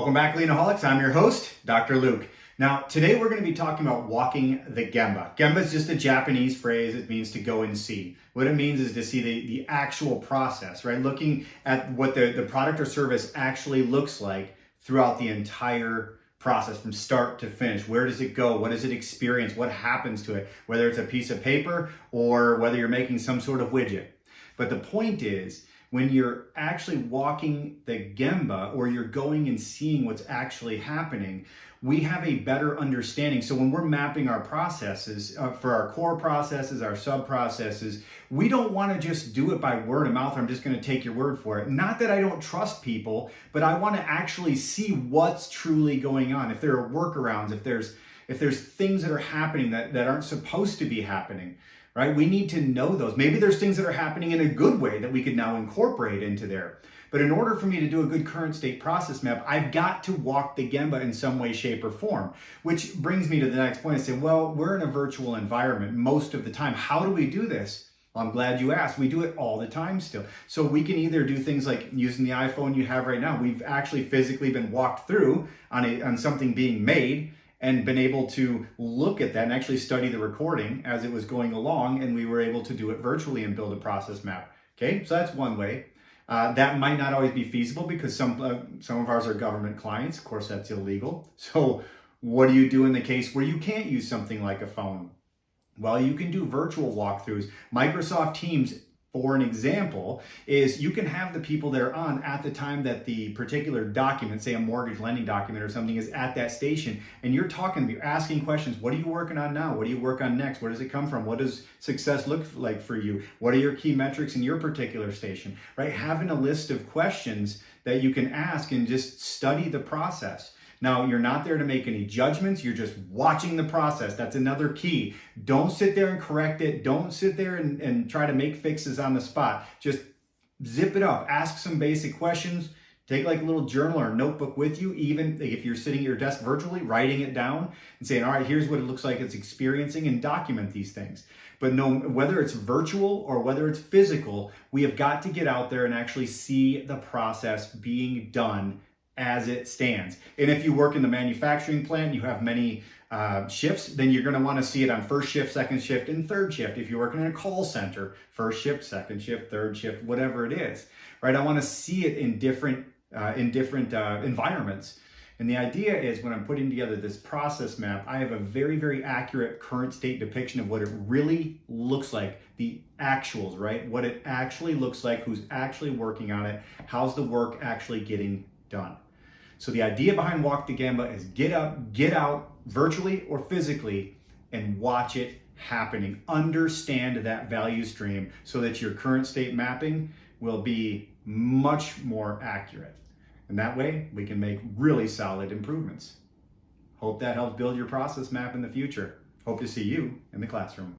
Welcome back, Leanaholics. I'm your host, Dr. Luke. Now, today we're going to be talking about walking the Gemba. Gemba is just a Japanese phrase. It means to go and see. What it means is to see the actual process, right? Looking at what the product or service actually looks like throughout the entire process from start to finish. Where does it go? What does it experience? What happens to it? Whether it's a piece of paper or whether you're making some sort of widget. But the point is, when you're actually walking the Gemba or you're going and seeing what's actually happening, we have a better understanding. So when we're mapping our processes for our core processes, our sub processes, we don't want to just do it by word of mouth. I'm just going to take your word for it. Not that I don't trust people, but I want to actually see what's truly going on. If there are workarounds, if there's things that are happening that aren't supposed to be happening. Right? We need to know those. Maybe there's things that are happening in a good way that we could now incorporate into there. But in order for me to do a good current state process map, I've got to walk the Gemba in some way, shape, or form. Which brings me to the next point. I say, well, we're in a virtual environment most of the time. How do we do this? Well, I'm glad you asked. We do it all the time still. So we can either do things like using the iPhone you have right now. We've actually physically been walked through on something being made and been able to look at that and actually study the recording as it was going along, and we were able to do it virtually and build a process map. Okay, so that's one way. That might not always be feasible because some of ours are government clients. Of course, that's illegal. So what do you do in the case where you can't use something like a phone? Well, you can do virtual walkthroughs. Microsoft Teams, for an example, is you can have the people that are on at the time that the particular document, say a mortgage lending document or something, is at that station, and you're asking questions. What are you working on now? What do you work on next? Where does it come from? What does success look like for you? What are your key metrics in your particular station, right? Having a list of questions that you can ask and just study the process. Now, you're not there to make any judgments. You're just watching the process. That's another key. Don't sit there and correct it. Don't sit there and try to make fixes on the spot. Just zip it up. Ask some basic questions. Take like a little journal or notebook with you, even if you're sitting at your desk virtually, writing it down and saying, all right, here's what it looks like it's experiencing, and document these things. But no, whether it's virtual or whether it's physical, we have got to get out there and actually see the process being done as it stands. And if you work in the manufacturing plant, you have many shifts, then you're going to want to see it on first shift, second shift, and third shift. If you're working in a call center, first shift, second shift, third shift, whatever it is, right? I want to see it in different environments. And the idea is, when I'm putting together this process map, I have a very, very accurate current state depiction of what it really looks like, the actuals, right? What it actually looks like, who's actually working on it, how's the work actually getting done. So the idea behind Walk the Gemba is get out virtually or physically and watch it happening. Understand that value stream so that your current state mapping will be much more accurate. And that way we can make really solid improvements. Hope that helps build your process map in the future. Hope to see you in the classroom.